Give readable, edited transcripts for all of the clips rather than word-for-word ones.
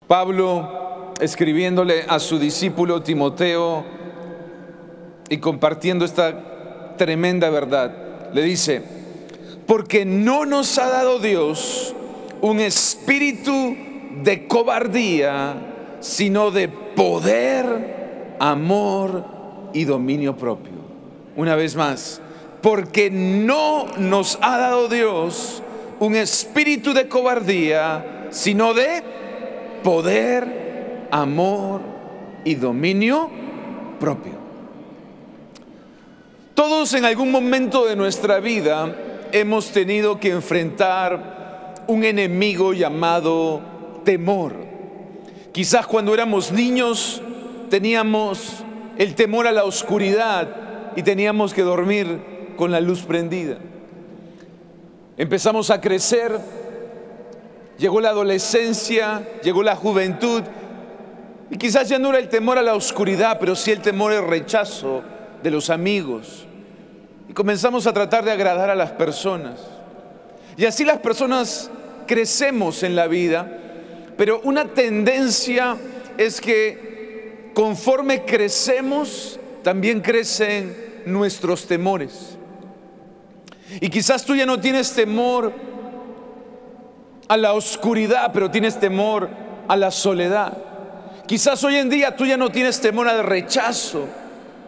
Pablo, escribiéndole a su discípulo Timoteo y compartiendo esta tremenda verdad, le dice: porque no nos ha dado Dios un espíritu de cobardía, sino de poder, amor y dominio propio. Una vez más, porque no nos ha dado Dios un espíritu de cobardía, sino de poder, amor y dominio propio. Todos en algún momento de nuestra vida hemos tenido que enfrentar un enemigo llamado temor. Quizás cuando éramos niños teníamos el temor a la oscuridad y teníamos que dormir con la luz prendida. Empezamos a crecer, llegó la adolescencia, llegó la juventud y quizás ya no era el temor a la oscuridad, pero sí el temor al rechazo de los amigos. Y comenzamos a tratar de agradar a las personas. Y así las personas crecemos en la vida, pero una tendencia es que conforme crecemos, también crecen nuestros temores. Y quizás tú ya no tienes temor a la oscuridad, pero tienes temor a la soledad. Quizás hoy en día tú ya no tienes temor al rechazo,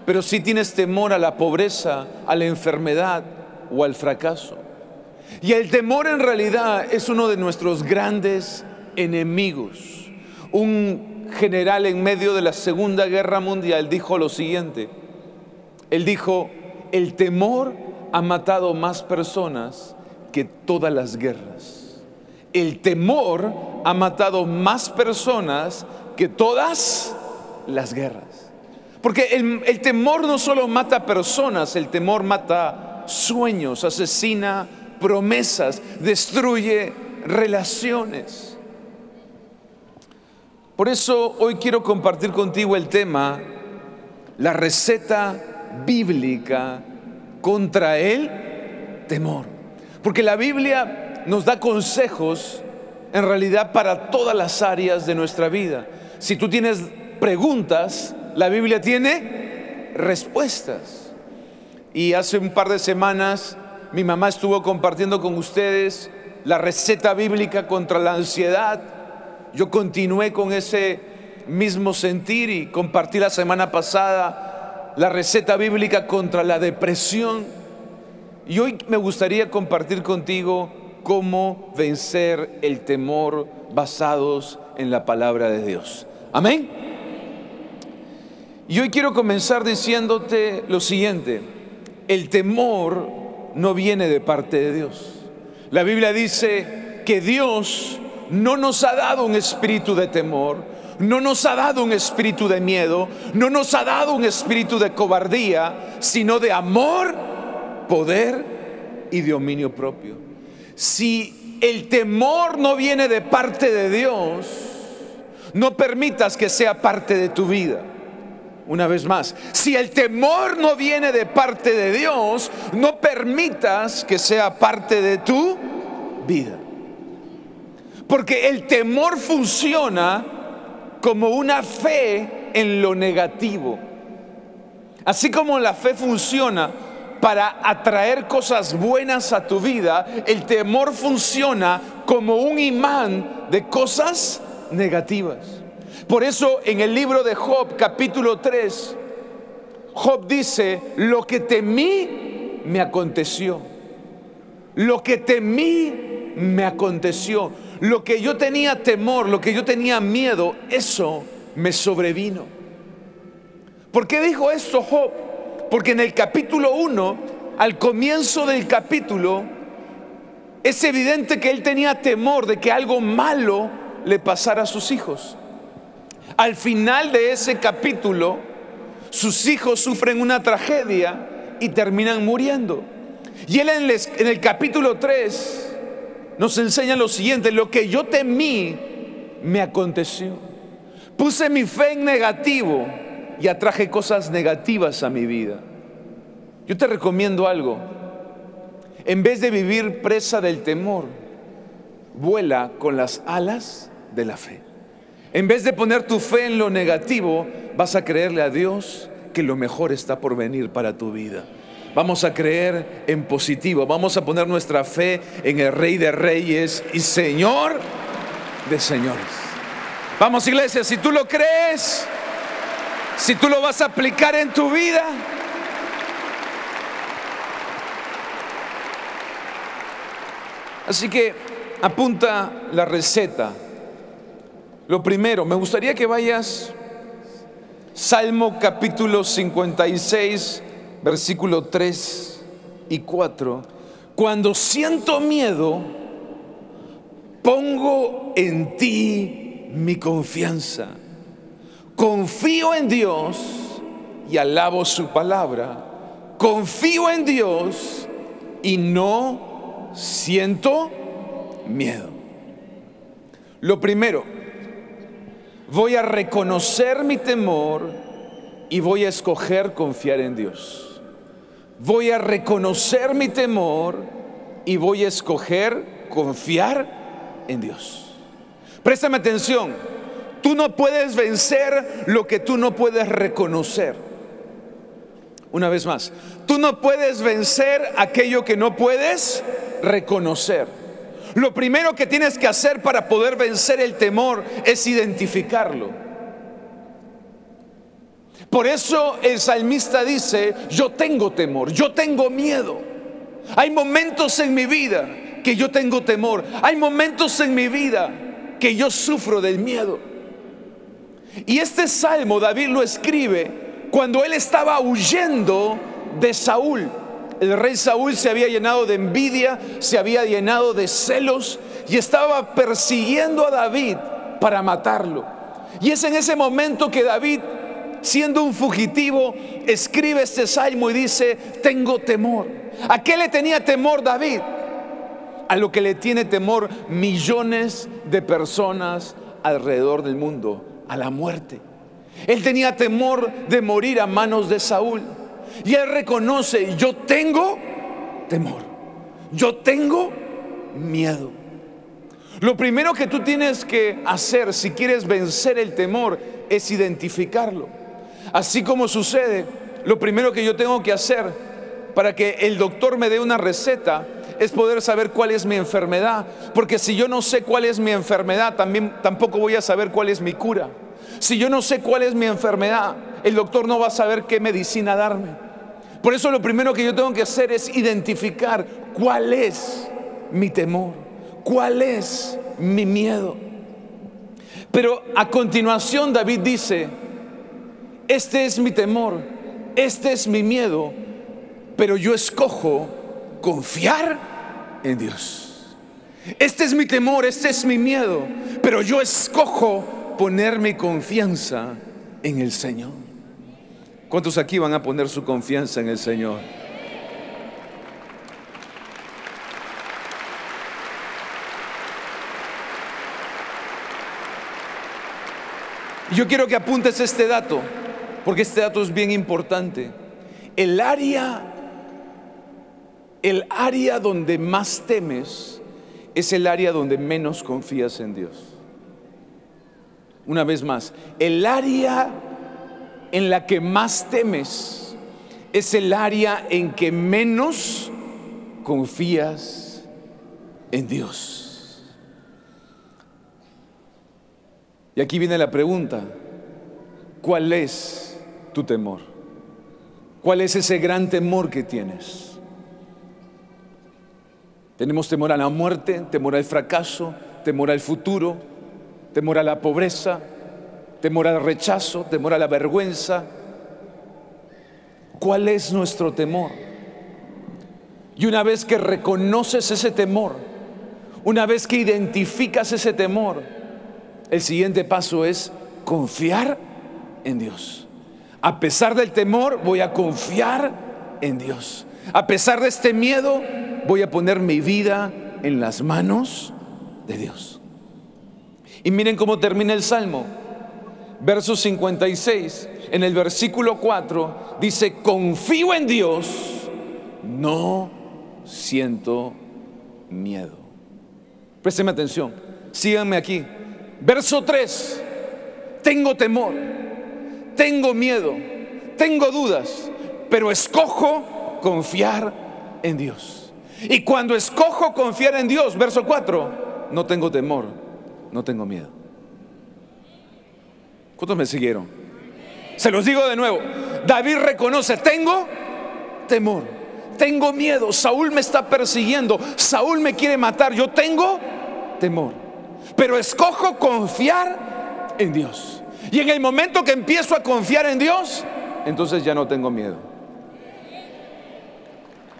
pero sí tienes temor a la pobreza, a la enfermedad o al fracaso. Y el temor en realidad es uno de nuestros grandes enemigos. Un general en medio de la Segunda Guerra Mundial dijo lo siguiente. Él dijo: el temor ha matado más personas que todas las guerras. El temor ha matado más personas que todas las guerras. Porque el temor no solo mata personas, el temor mata sueños, asesina promesas, destruye relaciones. Por eso hoy quiero compartir contigo el tema, la receta bíblica contra el temor. Porque la Biblia nos da consejos en realidad para todas las áreas de nuestra vida. Si tú tienes preguntas, la Biblia tiene respuestas. Y hace un par de semanas mi mamá estuvo compartiendo con ustedes la receta bíblica contra la ansiedad. Yo continué con ese mismo sentir y compartí la semana pasada la receta bíblica contra la depresión. Y hoy me gustaría compartir contigo cómo vencer el temor basados en la palabra de Dios. Amén. Y hoy quiero comenzar diciéndote lo siguiente: el temor no viene de parte de Dios. La Biblia dice que Dios no nos ha dado un espíritu de temor, no nos ha dado un espíritu de miedo, no nos ha dado un espíritu de cobardía, sino de amor, poder y dominio propio. Si el temor no viene de parte de Dios, no permitas que sea parte de tu vida. Una vez más, si el temor no viene de parte de Dios, no permitas que sea parte de tu vida. Porque el temor funciona como una fe en lo negativo. Así como la fe funciona para atraer cosas buenas a tu vida, el temor funciona como un imán de cosas negativas. Por eso en el libro de Job, capítulo 3, Job dice: lo que temí me aconteció. Lo que temí me aconteció. Lo que yo tenía temor, lo que yo tenía miedo, eso me sobrevino. ¿Por qué dijo esto Job? Porque en el capítulo 1, al comienzo del capítulo, es evidente que él tenía temor de que algo malo le pasara a sus hijos. Al final de ese capítulo, sus hijos sufren una tragedia y terminan muriendo. Y él en el capítulo 3 nos enseña lo siguiente: lo que yo temí me aconteció. Puse mi fe en negativo y atraje cosas negativas a mi vida. Yo te recomiendo algo: en vez de vivir presa del temor, vuela con las alas de la fe. En vez de poner tu fe en lo negativo, vas a creerle a Dios que lo mejor está por venir para tu vida. Vamos a creer en positivo. Vamos a poner nuestra fe en el Rey de Reyes y Señor de Señores. Vamos, iglesia, si tú lo crees, si tú lo vas a aplicar en tu vida, así que apunta la receta. Lo primero, me gustaría que vayas Salmo capítulo 56, versículo 3 y 4. Cuando siento miedo, pongo en ti mi confianza. Confío en Dios y alabo su palabra. Confío en Dios y no siento miedo. Lo primero, voy a reconocer mi temor y voy a escoger confiar en Dios. Voy a reconocer mi temor y voy a escoger confiar en Dios. Préstame atención. Tú no puedes vencer lo que tú no puedes reconocer. Una vez más, tú no puedes vencer aquello que no puedes reconocer. Lo primero que tienes que hacer para poder vencer el temor es identificarlo. Por eso el salmista dice: yo tengo temor, yo tengo miedo. Hay momentos en mi vida que yo tengo temor. Hay momentos en mi vida que yo sufro del miedo. Y este salmo David lo escribe cuando él estaba huyendo de Saúl. El rey Saúl se había llenado de envidia, se había llenado de celos y estaba persiguiendo a David para matarlo. Y es en ese momento que David, siendo un fugitivo, escribe este salmo y dice: tengo temor. ¿A qué le tenía temor David? A lo que le tiene temor millones de personas alrededor del mundo: a la muerte. Él tenía temor de morir a manos de Saúl. Y él reconoce: yo tengo temor, yo tengo miedo. Lo primero que tú tienes que hacer si quieres vencer el temor es identificarlo. Así como sucede, lo primero que yo tengo que hacer para que el doctor me dé una receta es poder saber cuál es mi enfermedad. Porque si yo no sé cuál es mi enfermedad, tampoco voy a saber cuál es mi cura. Si yo no sé cuál es mi enfermedad, el doctor no va a saber qué medicina darme. Por eso lo primero que yo tengo que hacer es identificar cuál es mi temor, cuál es mi miedo. Pero a continuación David dice: este es mi temor, este es mi miedo, pero yo escojo confiar en Dios. Este es mi temor, este es mi miedo, pero yo escojo poner mi confianza en el Señor. ¿Cuántos aquí van a poner su confianza en el Señor? Yo quiero que apuntes este dato, porque este dato es bien importante. El área donde más temes es el área donde menos confías en Dios. Una vez más, el área en la que más temes es el área en que menos confías en Dios. Y aquí viene la pregunta: ¿cuál es tu temor? ¿Cuál es ese gran temor que tienes? Tenemos temor a la muerte, temor al fracaso, temor al futuro, temor a la pobreza, temor al rechazo, temor a la vergüenza. ¿Cuál es nuestro temor? Y una vez que reconoces ese temor, una vez que identificas ese temor, el siguiente paso es confiar en Dios. A pesar del temor, voy a confiar en Dios. A pesar de este miedo, voy a poner mi vida en las manos de Dios. Y miren cómo termina el Salmo. Verso 56, en el versículo 4, dice: confío en Dios, no siento miedo. Présteme atención, síganme aquí. Verso 3, tengo temor, tengo miedo, tengo dudas, pero escojo confiar en Dios. Y cuando escojo confiar en Dios, verso 4, no tengo temor, no tengo miedo. ¿Cuántos me siguieron? Se los digo de nuevo. David reconoce, tengo temor, tengo miedo, Saúl me está persiguiendo, Saúl me quiere matar, yo tengo temor, pero escojo confiar en Dios. Y en el momento que empiezo a confiar en Dios, entonces ya no tengo miedo.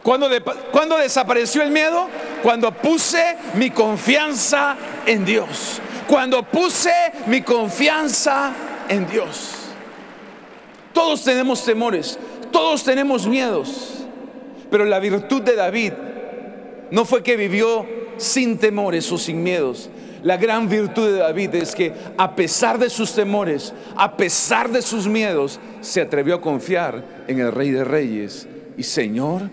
¿Cuándo desapareció el miedo? Cuando puse mi confianza en Dios. Cuando puse mi confianza en Dios. Todos tenemos temores, todos tenemos miedos, pero la virtud de David no fue que vivió sin temores o sin miedos. La gran virtud de David es que a pesar de sus temores, a pesar de sus miedos, se atrevió a confiar en el Rey de Reyes y Señor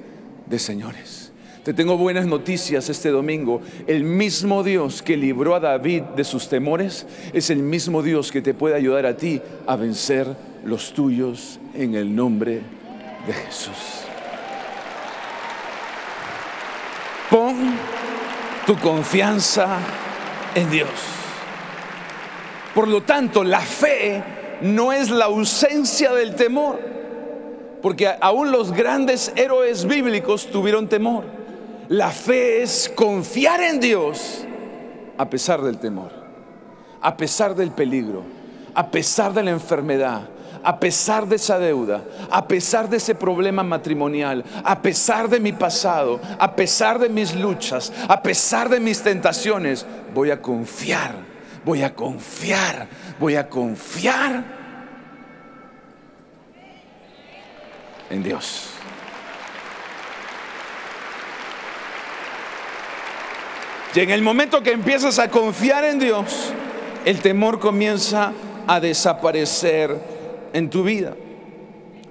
de señores. Te tengo buenas noticias este domingo. El mismo Dios que libró a David de sus temores es el mismo Dios que te puede ayudar a ti a vencer los tuyos en el nombre de Jesús. Pon tu confianza en Dios. Por lo tanto, la fe no es la ausencia del temor, porque aún los grandes héroes bíblicos tuvieron temor. La fe es confiar en Dios a pesar del temor, a pesar del peligro, a pesar de la enfermedad, a pesar de esa deuda, a pesar de ese problema matrimonial, a pesar de mi pasado, a pesar de mis luchas, a pesar de mis tentaciones. Voy a confiar, voy a confiar, voy a confiar en Dios. Y en el momento que empiezas a confiar en Dios, el temor comienza a desaparecer en tu vida.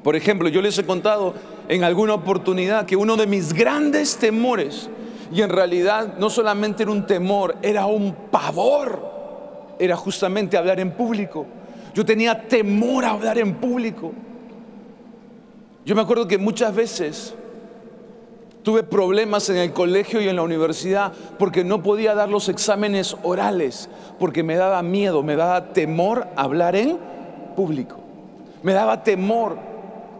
Por ejemplo, yo les he contado en alguna oportunidad que uno de mis grandes temores, y en realidad no solamente era un temor, era un pavor, era justamente hablar en público. Yo tenía temor a hablar en público. Yo me acuerdo que muchas veces tuve problemas en el colegio y en la universidad porque no podía dar los exámenes orales, porque me daba miedo, me daba temor hablar en público. Me daba temor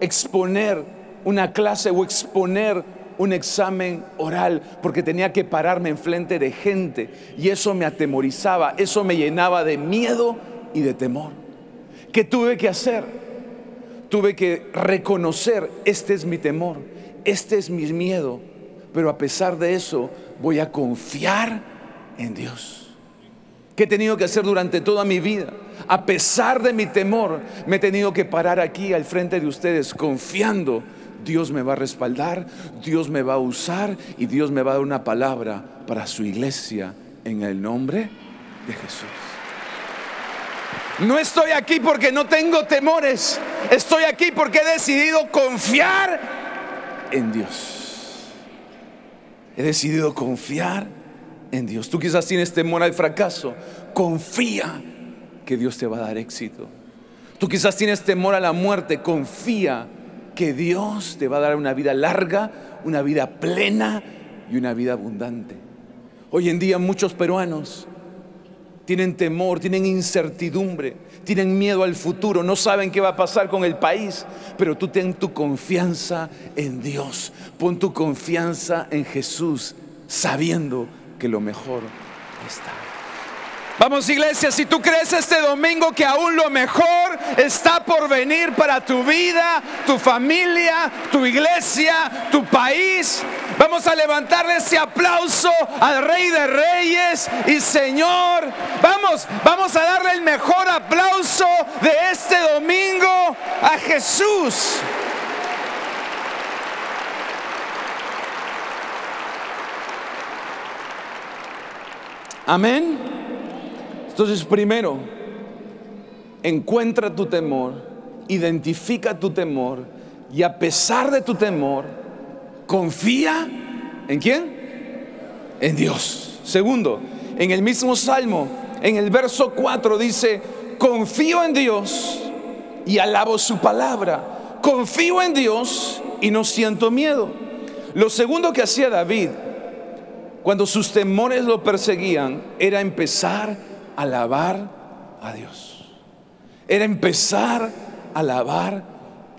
exponer una clase o exponer un examen oral, porque tenía que pararme enfrente de gente y eso me atemorizaba, eso me llenaba de miedo y de temor. ¿Qué tuve que hacer? Tuve que reconocer, este es mi temor, este es mi miedo, pero a pesar de eso voy a confiar en Dios. ¿Qué he tenido que hacer durante toda mi vida? A pesar de mi temor, me he tenido que parar aquí al frente de ustedes confiando. Dios me va a respaldar, Dios me va a usar y Dios me va a dar una palabra para su iglesia en el nombre de Jesús. No estoy aquí porque no tengo temores, estoy aquí porque he decidido confiar en Dios. He decidido confiar en Dios. Tú quizás tienes temor al fracaso. Confía que Dios te va a dar éxito. Tú quizás tienes temor a la muerte. Confía que Dios te va a dar una vida larga, una vida plena y una vida abundante. Hoy en día muchos peruanos tienen temor, tienen incertidumbre, tienen miedo al futuro, no saben qué va a pasar con el país. Pero tú ten tu confianza en Dios, pon tu confianza en Jesús, sabiendo que lo mejor está. Vamos, iglesia, si tú crees este domingo que aún lo mejor está por venir para tu vida, tu familia, tu iglesia, tu país, vamos a levantarle ese aplauso al Rey de Reyes y Señor. Vamos a darle el mejor aplauso de este domingo a Jesús. Amén. Entonces, primero, encuentra tu temor, identifica tu temor y a pesar de tu temor, confía ¿en quién? En Dios. Segundo, en el mismo Salmo, en el verso 4 dice: confío en Dios y alabo su palabra. Confío en Dios y no siento miedo. Lo segundo que hacía David cuando sus temores lo perseguían era empezar a alabar a Dios. Era empezar a alabar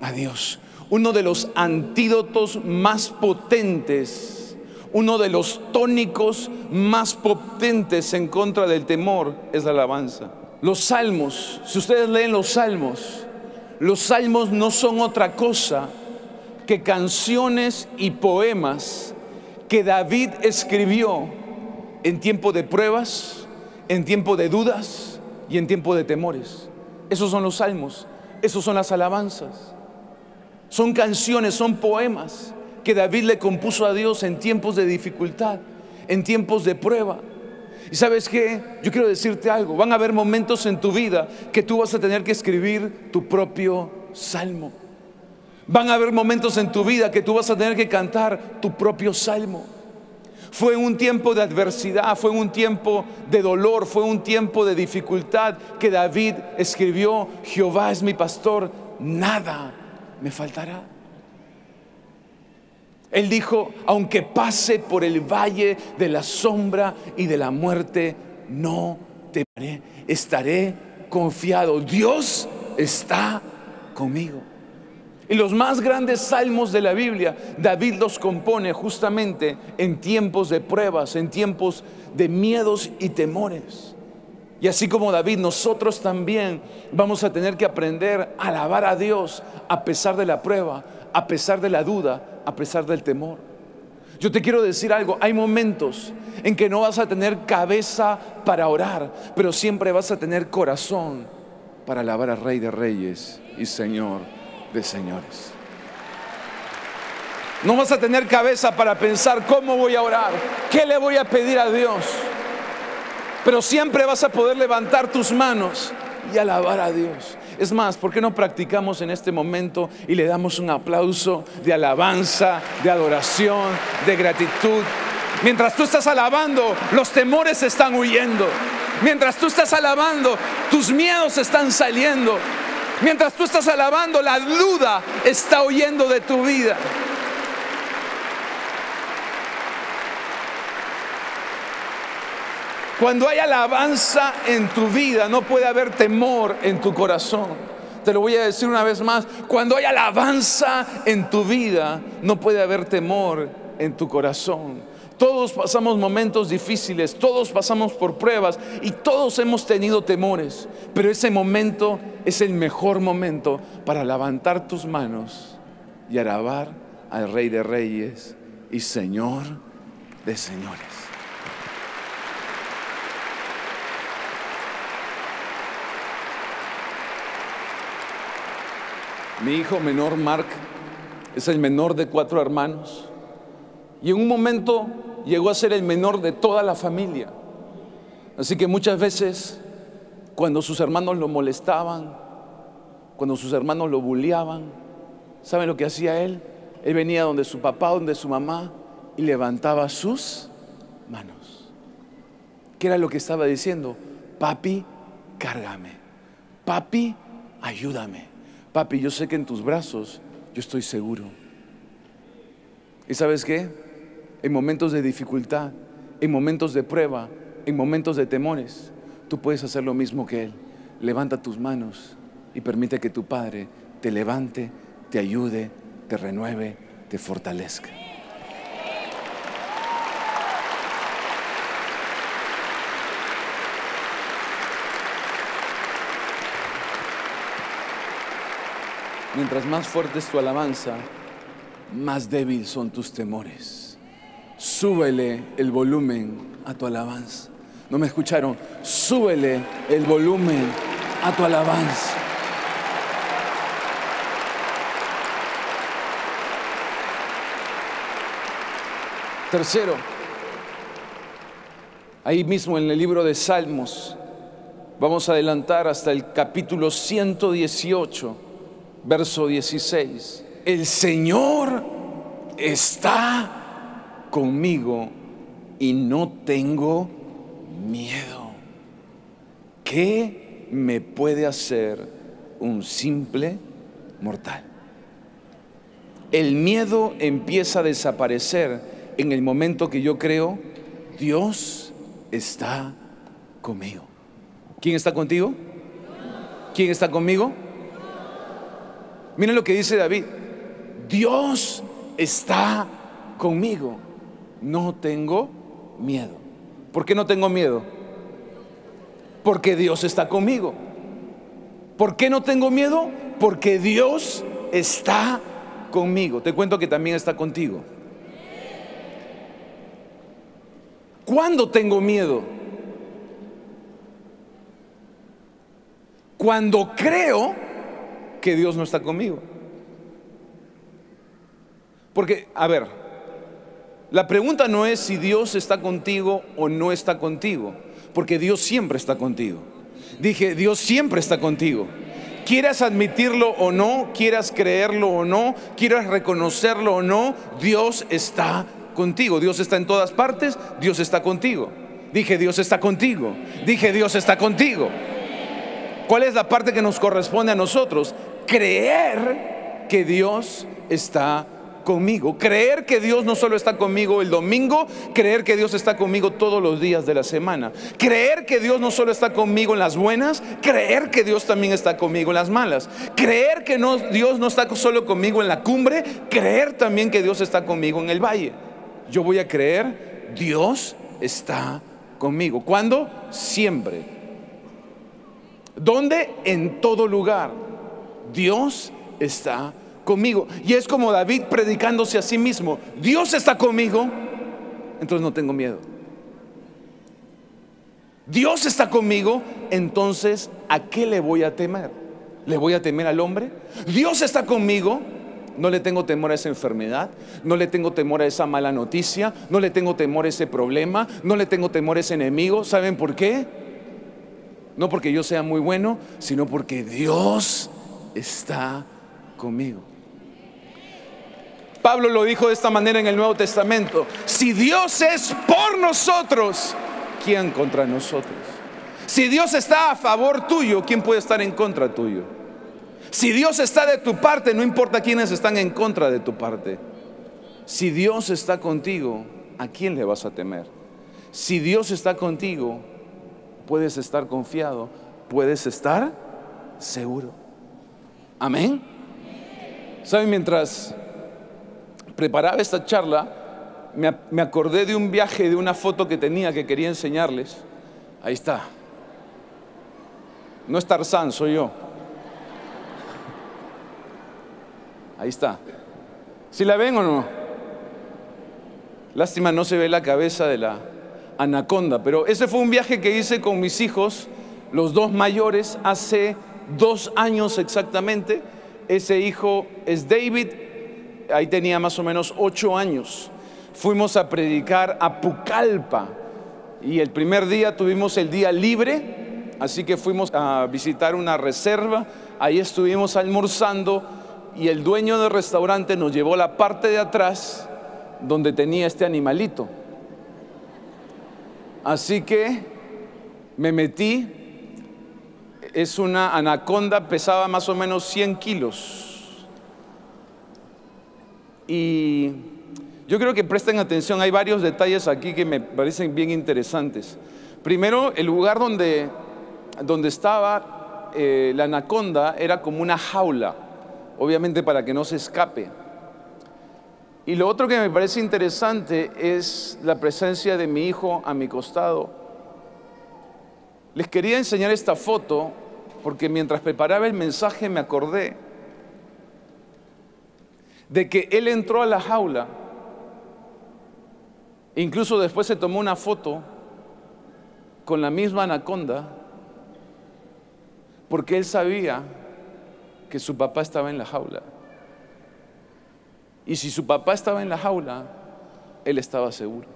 a Dios. Uno de los antídotos más potentes, uno de los tónicos más potentes en contra del temor es la alabanza. Los salmos, si ustedes leen los salmos no son otra cosa que canciones y poemas que David escribió en tiempo de pruebas, en tiempo de dudas y en tiempo de temores. Esos son los salmos, esos son las alabanzas. Son canciones, son poemas que David le compuso a Dios en tiempos de dificultad, en tiempos de prueba. Y ¿sabes qué? Yo quiero decirte algo. Van a haber momentos en tu vida que tú vas a tener que escribir tu propio salmo. Van a haber momentos en tu vida que tú vas a tener que cantar tu propio salmo. Fue un tiempo de adversidad, fue un tiempo de dolor, fue un tiempo de dificultad que David escribió: Jehová es mi pastor, nada me faltará. Él dijo: aunque pase por el valle de la sombra y de la muerte, no temeré, estaré confiado. Dios está conmigo. Y los más grandes salmos de la Biblia, David los compone justamente en tiempos de pruebas, en tiempos de miedos y temores. Y así como David, nosotros también vamos a tener que aprender a alabar a Dios a pesar de la prueba, a pesar de la duda, a pesar del temor. Yo te quiero decir algo: hay momentos en que no vas a tener cabeza para orar, pero siempre vas a tener corazón para alabar al Rey de Reyes y Señor de señores. No vas a tener cabeza para pensar cómo voy a orar, qué le voy a pedir a Dios, pero siempre vas a poder levantar tus manos y alabar a Dios. Es más, ¿por qué no practicamos en este momento y le damos un aplauso de alabanza, de adoración, de gratitud? Mientras tú estás alabando, los temores están huyendo. Mientras tú estás alabando, tus miedos están saliendo. Mientras tú estás alabando, la duda está huyendo de tu vida. Cuando hay alabanza en tu vida, no puede haber temor en tu corazón. Te lo voy a decir una vez más: cuando hay alabanza en tu vida, no puede haber temor en tu corazón. Todos pasamos momentos difíciles, todos pasamos por pruebas y todos hemos tenido temores, pero ese momento es el mejor momento para levantar tus manos y alabar al Rey de Reyes y Señor de señores. Mi hijo menor, Mark, es el menor de 4 hermanos. Y en un momento llegó a ser el menor de toda la familia. Así que muchas veces, cuando sus hermanos lo molestaban, cuando sus hermanos lo bulleaban, ¿saben lo que hacía él? Él venía donde su papá, donde su mamá, y levantaba sus manos. ¿Qué era lo que estaba diciendo? Papi, cárgame. Papi, ayúdame. Papi, yo sé que en tus brazos yo estoy seguro. ¿Y sabes qué? En momentos de dificultad, en momentos de prueba, en momentos de temores, tú puedes hacer lo mismo que Él. Levanta tus manos y permite que tu Padre te levante, te ayude, te renueve, te fortalezca. Mientras más fuerte es tu alabanza, más débil son tus temores. Súbele el volumen a tu alabanza. ¿No me escucharon? Súbele el volumen a tu alabanza. Tercero, ahí mismo en el libro de Salmos, vamos a adelantar hasta el capítulo 118, verso 16. El Señor está conmigo y no tengo miedo. Qué me puede hacer un simple mortal? El miedo empieza a desaparecer en el momento que yo creo, Dios está conmigo. ¿Quién está contigo? ¿Quién está conmigo? Miren lo que dice David: Dios está conmigo, no tengo miedo. ¿Por qué no tengo miedo? Porque Dios está conmigo. ¿Por qué no tengo miedo? Porque Dios está conmigo. Te cuento que también está contigo. ¿Cuándo tengo miedo? Cuando creo que Dios no está conmigo. Porque, a ver, la pregunta no es si Dios está contigo o no está contigo, porque Dios siempre está contigo. Dije, Dios siempre está contigo. Quieras admitirlo o no, quieras creerlo o no, quieras reconocerlo o no, Dios está contigo. Dios está en todas partes, Dios está contigo. Dije, Dios está contigo. Dije, Dios está contigo. ¿Cuál es la parte que nos corresponde a nosotros? Creer que Dios está conmigo. Creer que Dios no solo está conmigo el domingo, creer que Dios está conmigo todos los días de la semana. Creer que Dios no solo está conmigo en las buenas, creer que Dios también está conmigo en las malas. Creer que Dios no está solo conmigo en la cumbre, creer también que Dios está conmigo en el valle. Yo voy a creer, Dios está conmigo. ¿Cuándo? Siempre. ¿Dónde? En todo lugar. Dios está conmigo. Y es como David predicándose a sí mismo: Dios está conmigo, entonces no tengo miedo. Dios está conmigo, entonces ¿a qué le voy a temer? ¿Le voy a temer al hombre? Dios está conmigo, no le tengo temor a esa enfermedad, no le tengo temor a esa mala noticia, no le tengo temor a ese problema, no le tengo temor a ese enemigo. ¿Saben por qué? No porque yo sea muy bueno, sino porque Dios está conmigo. Pablo lo dijo de esta manera en el Nuevo Testamento: si Dios es por nosotros, ¿quién contra nosotros? Si Dios está a favor tuyo, ¿quién puede estar en contra tuyo? Si Dios está de tu parte, no importa quiénes están en contra de tu parte. Si Dios está contigo, ¿a quién le vas a temer? Si Dios está contigo, puedes estar confiado, puedes estar seguro. Amén. ¿Saben? Mientras preparaba esta charla, me acordé de un viaje, de una foto que tenía que quería enseñarles. Ahí está. No es Tarzán, soy yo. Ahí está. ¿Sí la ven o no? Lástima, no se ve la cabeza de la anaconda, pero ese fue un viaje que hice con mis hijos, los dos mayores, hace 2 años exactamente. Ese hijo es David, ahí tenía más o menos 8 años. Fuimos a predicar a Pucallpa y el primer día tuvimos el día libre, así que fuimos a visitar una reserva. Ahí estuvimos almorzando y el dueño del restaurante nos llevó a la parte de atrás donde tenía este animalito. Así que me metí. Es una anaconda, pesaba más o menos 100 kilos. Y yo creo que presten atención, hay varios detalles aquí que me parecen bien interesantes. Primero, el lugar donde estaba la anaconda era como una jaula, obviamente para que no se escape. Y lo otro que me parece interesante es la presencia de mi hijo a mi costado. Les quería enseñar esta foto porque mientras preparaba el mensaje me acordé de que él entró a la jaula. Incluso después se tomó una foto con la misma anaconda porque él sabía que su papá estaba en la jaula. Y si su papá estaba en la jaula, él estaba seguro.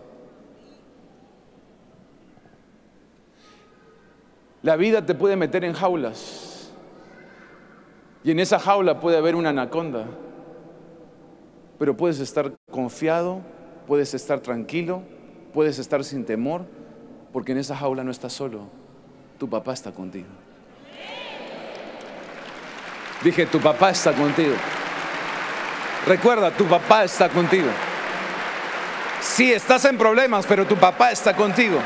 La vida te puede meter en jaulas y en esa jaula puede haber una anaconda, pero puedes estar confiado, puedes estar tranquilo, puedes estar sin temor, porque en esa jaula no estás solo, tu papá está contigo. Dije, tu papá está contigo. Recuerda, tu papá está contigo. Sí, estás en problemas, pero tu papá está contigo.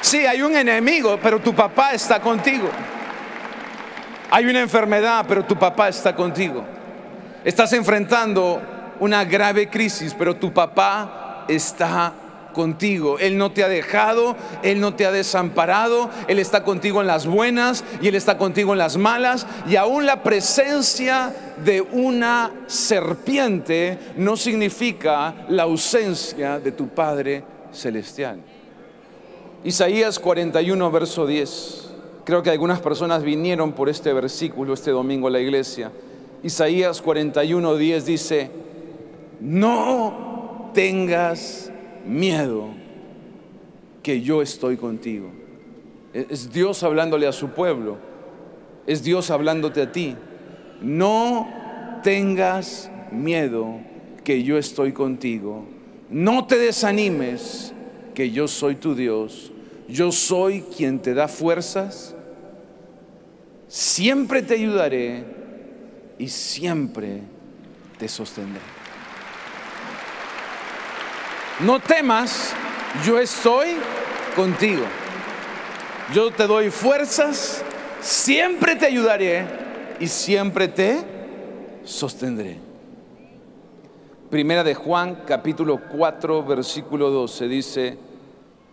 Sí, hay un enemigo, pero tu papá está contigo. Hay una enfermedad, pero tu papá está contigo. Estás enfrentando una grave crisis, pero tu papá está contigo. Él no te ha dejado, Él no te ha desamparado. Él está contigo en las buenas y Él está contigo en las malas. Y aún la presencia de una serpiente no significa la ausencia de tu Padre Celestial. Isaías 41, verso 10. Creo que algunas personas vinieron por este versículo este domingo a la iglesia. Isaías 41, 10 dice: no tengas miedo, que yo estoy contigo. Es Dios hablándole a su pueblo. Es Dios hablándote a ti. No tengas miedo, que yo estoy contigo. No te desanimes, que yo soy tu Dios. Yo soy quien te da fuerzas. Siempre te ayudaré y siempre te sostendré. No temas, yo estoy contigo. Yo te doy fuerzas, siempre te ayudaré y siempre te sostendré. Primera de Juan, capítulo 4, versículo 12 dice: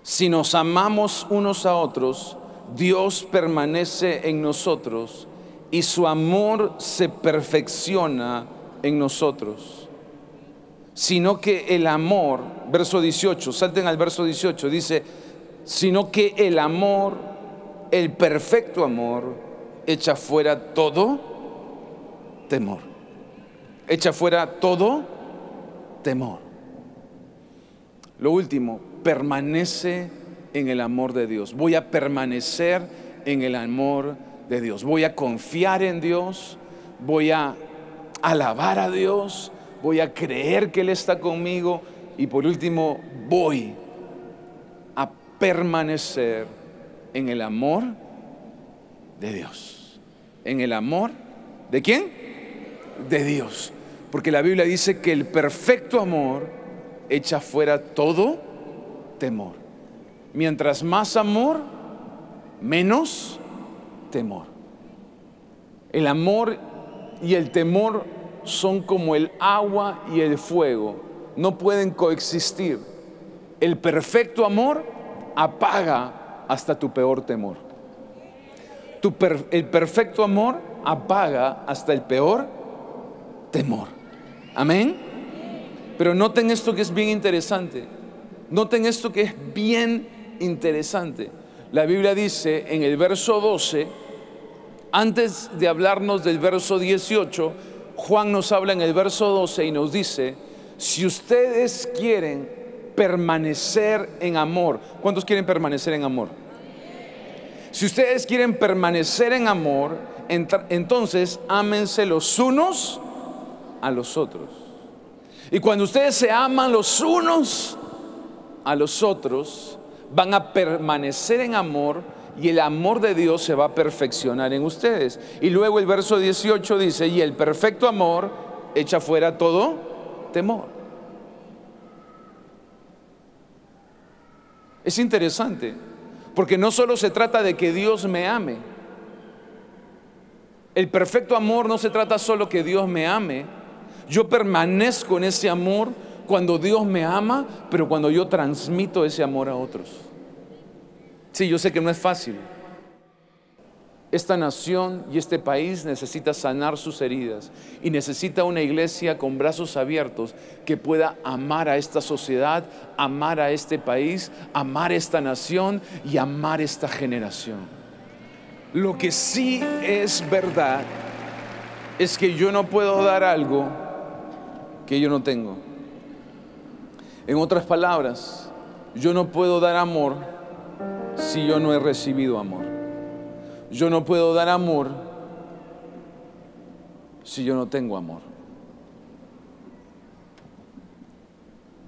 si nos amamos unos a otros, Dios permanece en nosotros y su amor se perfecciona en nosotros. Sino que el amor, verso 18, salten al verso 18, dice: sino que el amor, el perfecto amor, echa fuera todo temor. Echa fuera todo temor. Lo último, permanece en el amor de Dios. Voy a permanecer en el amor de Dios. Voy a confiar en Dios. Voy a alabar a Dios. Voy a creer que Él está conmigo. Y por último, voy a permanecer en el amor de Dios. ¿En el amor de quién? De Dios. Porque la Biblia dice que el perfecto amor echa fuera todo temor. Mientras más amor, menos temor. El amor y el temor son como el agua y el fuego. No pueden coexistir. El perfecto amor apaga hasta tu peor temor. El perfecto amor apaga hasta el peor temor. Amén. Pero noten esto que es bien interesante. Noten esto que es bien interesante. La Biblia dice en el verso 12, antes de hablarnos del verso 18, Juan nos habla en el verso 12 y nos dice: si ustedes quieren permanecer en amor. ¿Cuántos quieren permanecer en amor? Si ustedes quieren permanecer en amor, entonces ámense los unos a los otros. Y cuando ustedes se aman los unos a los otros, van a permanecer en amor y el amor de Dios se va a perfeccionar en ustedes. Y luego el verso 18 dice: y el perfecto amor echa fuera todo temor. Es interesante, porque no solo se trata de que Dios me ame. El perfecto amor no se trata solo que Dios me ame. Yo permanezco en ese amor cuando Dios me ama, pero cuando yo transmito ese amor a otros. Sí, yo sé que no es fácil. Esta nación y este país necesita sanar sus heridas y necesita una iglesia con brazos abiertos que pueda amar a esta sociedad, amar a este país, amar esta nación y amar esta generación. Lo que sí es verdad es que yo no puedo dar algo que yo no tengo. En otras palabras, yo no puedo dar amor si yo no he recibido amor. Yo no puedo dar amor si yo no tengo amor.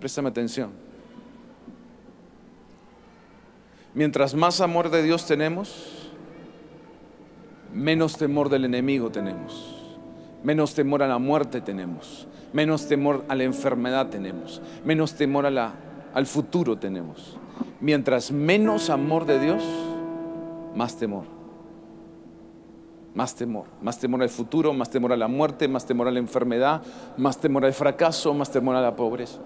Préstame atención. Mientras más amor de Dios tenemos, menos temor del enemigo tenemos, menos temor a la muerte tenemos, menos temor a la enfermedad tenemos, menos temor al futuro tenemos. Mientras menos amor de Dios, más temor. Más temor, más temor al futuro, más temor a la muerte, más temor a la enfermedad, más temor al fracaso, más temor a la pobreza.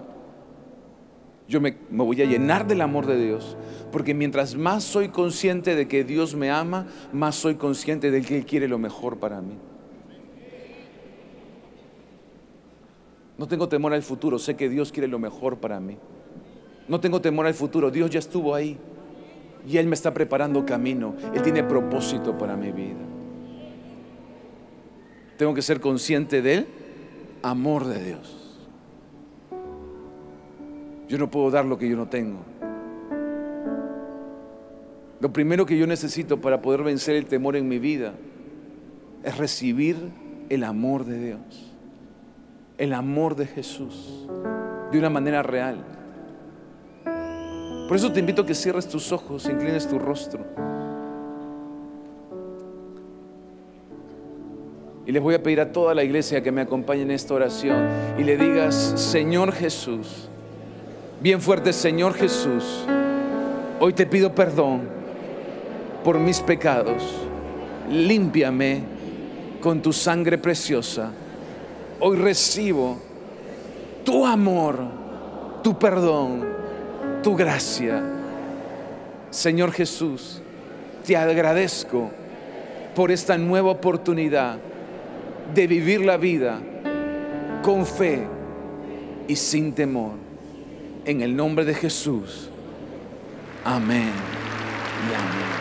Yo me voy a llenar del amor de Dios, porque mientras más soy consciente de que Dios me ama, más soy consciente de que Él quiere lo mejor para mí. No tengo temor al futuro, sé que Dios quiere lo mejor para mí. No tengo temor al futuro, Dios ya estuvo ahí y Él me está preparando camino. Él tiene propósito para mi vida. Tengo que ser consciente del amor de Dios. Yo no puedo dar lo que yo no tengo. Lo primero que yo necesito para poder vencer el temor en mi vida es recibir el amor de Dios, el amor de Jesús, de una manera real. Por eso te invito a que cierres tus ojos, inclines tu rostro. Y les voy a pedir a toda la iglesia que me acompañe en esta oración y le digas: Señor Jesús, bien fuerte, Señor Jesús, hoy te pido perdón por mis pecados. Límpiame con tu sangre preciosa. Hoy recibo tu amor, tu perdón, tu gracia. Señor Jesús, te agradezco por esta nueva oportunidad de vivir la vida con fe y sin temor. En el nombre de Jesús. Amén y amén.